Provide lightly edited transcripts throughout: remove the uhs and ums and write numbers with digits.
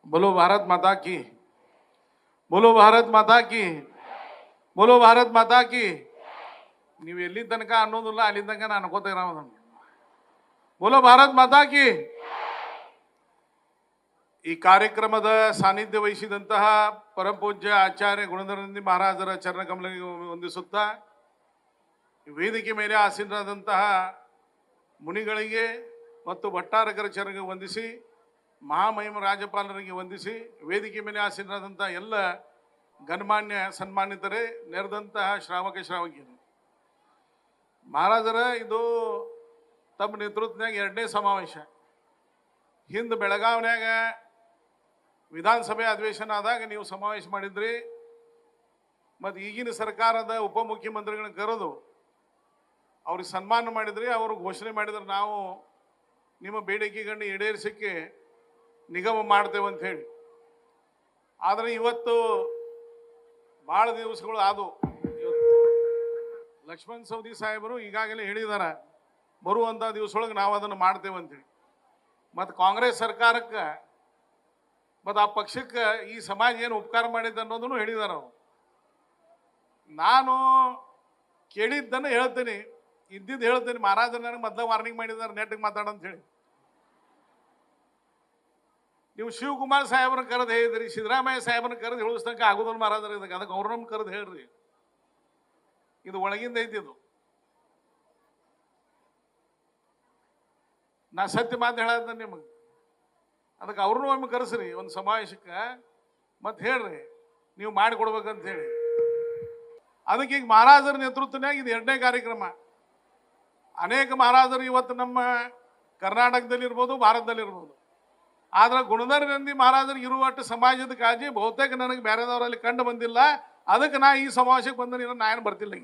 बोलो भारत माता की, बोलो भारत माता की, बोलो भारत माता की. ನೀವು ಎಲ್ಲಿ ತನಕ ಅನ್ನೋದಿಲ್ಲ ಅಲ್ಲಿ ತನಕ ನಾನು ಅನ್ಕೋತಾ ಇರೋದು. ಬೋಲೋ ಭಾರತ್ ಮಾತಾ ಕಿ. ಈ ಕಾರ್ಯಕ್ರಮದ ಸಾನ್ನಿಧ್ಯ ವಹಿಸಿದಂತಹ ಪರಮಪೂಜ್ಯ ಆಚಾರ್ಯ ಗುಣಧರಂದಿ ಮಹಾರಾಜರ ಚರಣಕಮಲಕ್ಕೆ ವಂದಿಸುತ್ತಾ, ವೇದಿಕೆ ಮೇಲೆ ಆಸೀನರಾದಂತಹ ಮುನಿಗಳಿಗೆ ಮತ್ತು ಭಟ್ಟಾರಕರ ಚರಣಕ್ಕೆ ವಂದಿಸಿ, ಮಹಾಮಹಿಮ ರಾಜ್ಯಪಾಲರಿಗೆ ವಂದಿಸಿ, ವೇದಿಕೆ ಮೇಲೆ ಆಸೀನರಾದಂತಹ ಎಲ್ಲ ಗಣ್ಮಾನ್ಯ ಸನ್ಮಾನಿತರೇ, ನೆರೆದಂತಹ ಶ್ರಾವಕ ಶ್ರಾವಕಿಯರು, ಮಹಾರಾಜರ ಇದು ತಮ್ಮ ನೇತೃತ್ವದಾಗ ಎರಡನೇ ಸಮಾವೇಶ. ಹಿಂದೆ ಬೆಳಗಾವಿನ್ಯಾಗ ವಿಧಾನಸಭೆ ಅಧಿವೇಶನ ಆದಾಗ ನೀವು ಸಮಾವೇಶ ಮಾಡಿದ್ರಿ. ಮತ್ತು ಈಗಿನ ಸರ್ಕಾರದ ಉಪಮುಖ್ಯಮಂತ್ರಿಗಳನ್ನ ಕರೆದು ಅವ್ರಿಗೆ ಸನ್ಮಾನ ಮಾಡಿದ್ರಿ. ಅವರು ಘೋಷಣೆ ಮಾಡಿದ್ರೆ ನಾವು ನಿಮ್ಮ ಬೇಡಿಕೆಗಳನ್ನ ಈಡೇರಿಸಕ್ಕೆ ನಿಗಮ ಮಾಡ್ತೇವೆ ಅಂತ ಹೇಳಿ. ಆದರೆ ಇವತ್ತು ಭಾಳ ದಿವಸಗಳು ಆದವು. ಲಕ್ಷ್ಮಣ್ ಸವದಿ ಸಾಹೇಬರು ಈಗಾಗಲೇ ಹೇಳಿದ್ದಾರೆ, ಬರುವಂಥ ದಿವಸದೊಳಗೆ ನಾವು ಅದನ್ನು ಮಾಡ್ತೇವೆ ಅಂತೇಳಿ. ಮತ್ತು ಕಾಂಗ್ರೆಸ್ ಸರ್ಕಾರಕ್ಕೆ ಮತ್ತು ಆ ಪಕ್ಷಕ್ಕೆ ಈ ಸಮಾಜ ಏನು ಉಪಕಾರ ಮಾಡಿದ್ದ ಅನ್ನೋದನ್ನು ಹೇಳಿದ್ದಾರೆ ಅವರು. ನಾನು ಕೇಳಿದ್ದನ್ನು ಹೇಳ್ತೇನೆ, ಇದ್ದಿದ್ದು ಹೇಳ್ತೇನೆ. ಮಹಾರಾಜರು ನನಗೆ ಮೊದಲ ವಾರ್ನಿಂಗ್ ಮಾಡಿದ್ದಾರೆ, ನೆಟ್ಟಿಗೆ ಮಾತಾಡಂತ ಹೇಳಿ. ನೀವು ಶಿವಕುಮಾರ್ ಸಾಹೇಬ್ರನ್ನ ಕರೆದು ಹೇಳಿದ್ರಿ, ಸಿದ್ದರಾಮಯ್ಯ ಸಾಹೇಬ್ರನ್ನ ಕರೆದು ಹೇಳಿಸ್ತಕ್ಕ ಆಗೋದಲ್ಲ ಮಹಾರಾಜರು. ಅದಕ್ಕೆ ಅವ್ರನ್ನ ಕರೆದು ಹೇಳ್ರಿ. ಇದು ಒಳಗಿಂದ ಐತಿದು. ನಾ ಸತ್ಯ ಮಾತು ಹೇಳದ ನಿಮಗೆ. ಅದಕ್ಕೆ ಅವ್ರನ್ನೂ ಒಮ್ಮೆ ಕರೆಸ್ರಿ ಒಂದು ಸಮಾವೇಶಕ್ಕೆ, ಮತ್ತು ಹೇಳ್ರಿ ನೀವು ಮಾಡಿಕೊಡ್ಬೇಕಂತ ಹೇಳಿ. ಅದಕ್ಕೆ ಈಗ ಮಹಾರಾಜರ ನೇತೃತ್ವನಾಗ ಇದು ಎರಡನೇ ಕಾರ್ಯಕ್ರಮ. ಅನೇಕ ಮಹಾರಾಜರು ಇವತ್ತು ನಮ್ಮ ಕರ್ನಾಟಕದಲ್ಲಿರ್ಬೋದು, ಭಾರತದಲ್ಲಿರ್ಬೋದು. ಆದ್ರೆ ಗುಣಧರಂದಿ ಮಹಾರಾಜರಿಗೆ ಇರುವಷ್ಟು ಸಮಾಜದ ಕಾಳಜಿ ಬಹುತೇಕ ನನಗೆ ಬೇರೆದವರಲ್ಲಿ ಕಂಡು ಬಂದಿಲ್ಲ. ಅದಕ್ಕೆ ನಾ ಈ ಸಮಾವೇಶಕ್ಕೆ ಬಂದ ನಾ ಏನು ಬರ್ತಿಲ್ಲ.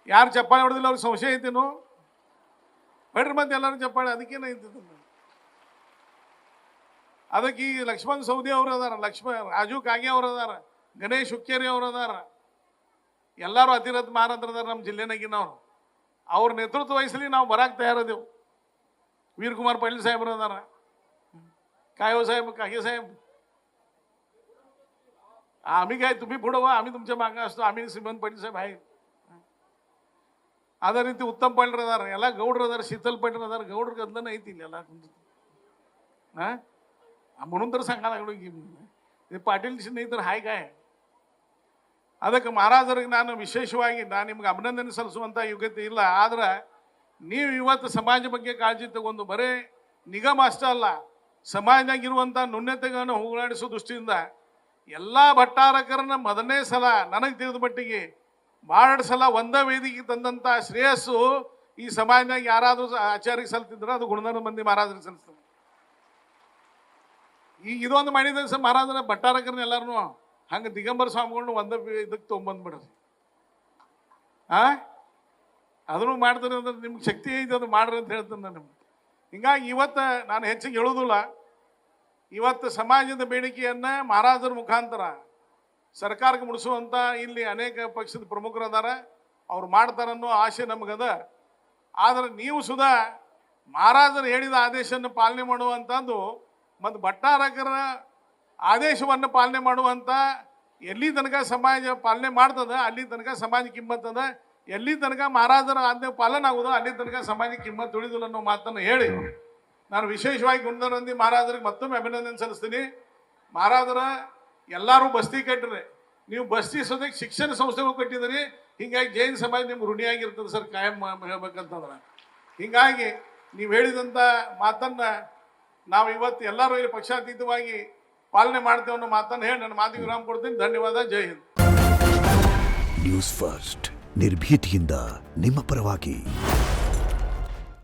ಯಾರು ಚಪ್ಪಾಳೆ ಹೊಡೆದಿಲ್ಲ ಅವ್ರಿಗೆ ಸಂಶಯ ಐತೇನು? ಬೇಡ್ರಿ ಮತ್ತೆ ಎಲ್ಲರೂ ಚಪ್ಪಾಳೆ. ಅದಕ್ಕೇನು ಐತಿತ್ತು. ಅದಕ್ಕೆ ಈ ಲಕ್ಷ್ಮಣ್ ಸವದಿ ಅವರು ಅದಾರ, ರಾಜು ಕಾಗೆ ಅವರು ಅದಾರ, ಗಣೇಶ್ ಹುಕ್ಕೇರಿ ಅವರು ಅದಾರ, ಎಲ್ಲರೂ ಅತಿರಥ ಮಹಾರಾಜರು ಅದಾರ ನಮ್ಮ ಜಿಲ್ಲೆನಾಗಿನವ್ರು. ಅವ್ರ ನೇತೃತ್ವ ವಹಿಸಲಿ ನಾವು ಬರಾಕ್ ತಯಾರದೇವು. वीरकुमार पाटील साहेब काय हो साहेब, कागे साहेब, आम्ही काय तुम्ही पुढं व्हा, आम्ही तुमच्या मागे असतो. आम्ही श्रीमंत पाटील साहेब आहे. ಅದೇ ರೀತಿ ಉತ್ತಮ್ ಪಾಟೀಲ್ ಅದಾರ, ಎಲ್ಲ ಗೌಡ್ರು ಅದಾರ, ಶೀತಲ್ ಪಾಟೀಲ್ ಅದಾರ. ಗೌಡ್ರ ಗದ್ದಲನ ಐತಿ ಇಲ್ಲ म्हणून तर सांगायला लागलो की ಪಾಟೀಲ್ ಸ್ನೇಹಿತರು ಹಾಯ್ काय. ಅದಕ್ಕೆ ಮಹಾರಾಜರಿಗೆ ನಾನು ವಿಶೇಷವಾಗಿ ನಿಮ್ಗೆ ಅಭಿನಂದನೆ ಸಲ್ಲಿಸುವಂಥ ಯೋಗ್ಯತೆ ಇಲ್ಲ. ಆದ್ರೆ ನೀವು ಇವತ್ತು ಸಮಾಜ ಬಗ್ಗೆ ಕಾಳಜಿ ತಗೊಂಡು ಬರೇ ನಿಗಮ ಅಷ್ಟೇ ಅಲ್ಲ, ಸಮಾಜನಾಗಿರುವಂಥ ನ್ಯೂನ್ಯತೆಗಳನ್ನು ಹೋಗಲಾಡಿಸೋ ದೃಷ್ಟಿಯಿಂದ ಎಲ್ಲ ಭಟ್ಟಾರಕರನ್ನ ಮೊದಲನೇ ಸಲ ನನಗೆ ತಿಳಿದ ಮಟ್ಟಿಗೆ ಭಾಳ ಸಲ ಒಂದೇ ವೇದಿಕೆ ತಂದಂಥ ಶ್ರೇಯಸ್ಸು ಈ ಸಮಾಜನಾಗ ಯಾರಾದರೂ ಆಚಾರ್ಯಗೆ ಸಲ್ತಿದ್ರೆ ಅದು ಗುಣಧರ ಮಂದಿ ಮಹಾರಾಜರಿಗೆ ಸಲ್ಲಿಸ್ತಾರೆ. ಈಗ ಇದೊಂದು ಮಾಡಿದ ಮಹಾರಾಜರ ಭಟ್ಟಾರಕರನ್ನ ಎಲ್ಲರೂ ಹಂಗೆ ದಿಗಂಬರ ಸ್ವಾಮಿಗಳನ್ನ ಒಂದೇ ಇದಕ್ಕೆ ತೊಗೊಂಬಂದ್ಬಿಡ್ರಿ. ಅದನ್ನು ಮಾಡ್ತಾರೆ ಅಂದ್ರೆ ನಿಮ್ಗೆ ಶಕ್ತಿ ಐತೆ, ಅದು ಮಾಡ್ರಿ ಅಂತ ಹೇಳ್ತೇನೆ ನಾನು ನಿಮ್ಗೆ. ಹಿಂಗಾಗಿ ಇವತ್ತು ನಾನು ಹೆಚ್ಚಿಗೆ ಹೇಳೋದಿಲ್ಲ. ಇವತ್ತು ಸಮಾಜದ ಬೇಡಿಕೆಯನ್ನು ಮಹಾರಾಜರ ಮುಖಾಂತರ ಸರ್ಕಾರಕ್ಕೆ ಮುಡಿಸುವಂಥ ಇಲ್ಲಿ ಅನೇಕ ಪಕ್ಷದ ಪ್ರಮುಖರು ಅದಾರ, ಅವ್ರು ಮಾಡ್ತಾರನ್ನೋ ಆಸೆ ನಮಗದ. ಆದರೆ ನೀವು ಸುಧಾ ಮಹಾರಾಜರು ಹೇಳಿದ ಆದೇಶವನ್ನು ಪಾಲನೆ ಮಾಡುವಂಥದ್ದು ಮತ್ತು ಭಟ್ಟಾರಕರ ಆದೇಶವನ್ನು ಪಾಲನೆ ಮಾಡುವಂಥ ಎಲ್ಲಿ ತನಕ ಸಮಾಜ ಪಾಲನೆ ಮಾಡ್ತದ ಅಲ್ಲಿ ತನಕ ಸಮಾಜ ಕಿಮ್ಮತ್ತದ. ಎಲ್ಲಿ ತನಕ ಮಹಾರಾಜರ ಆಜ್ಞೆ ಪಾಲನೆ ಆಗುವುದು ಅಲ್ಲಿ ತನಕ ಸಮಾಜಕ್ಕೆ ಕಿಮ್ಮತ್ತು ಉಳಿದಿಲ್ಲ ಅನ್ನೋ ಮಾತನ್ನು ಹೇಳಿ ನಾನು ವಿಶೇಷವಾಗಿ ಗುಣಧರಂದಿ ಮಹಾರಾಜರಿಗೆ ಮತ್ತೊಮ್ಮೆ ಅಭಿನಂದನೆ ಸಲ್ಲಿಸ್ತೀನಿ. ಮಹಾರಾಜರ ಎಲ್ಲರೂ ಬಸ್ತಿ ಕಟ್ಟಿರಿ, ನೀವು ಬಸ್ತಿ ಸದ್ಯಕ್ಕೆ ಶಿಕ್ಷಣ ಸಂಸ್ಥೆಗಳು ಕಟ್ಟಿದ್ರಿ. ಹೀಗಾಗಿ ಜೈನ ಸಮಾಜ ನಿಮ್ಗೆ ಋಣಿಯಾಗಿರ್ತದೆ ಸರ್, ಕಾಯಂ ಹೇಳ್ಬೇಕಂತಂದ್ರೆ. ಹೀಗಾಗಿ ನೀವು ಹೇಳಿದಂಥ ಮಾತನ್ನು ನಾವು ಇವತ್ತು ಎಲ್ಲರೂ ಇಲ್ಲಿ ಪಕ್ಷಾತೀತವಾಗಿ ಪಾಲನೆ ಮಾಡ್ತೇವೆ ಅನ್ನೋ ಮಾತನ್ನು ಹೇಳಿ ನನ್ನ ಮಾತಿಗೆ ವಿರಾಮ ಕೊಡ್ತೀನಿ. ಧನ್ಯವಾದ. ಜೈ ಹಿಂದ್. ನ್ಯೂಸ್ ಫಸ್ಟ್ ನಿರ್ಭೀತಿಯಿಂದ ನಿಮ್ಮ ಪರವಾಗಿ.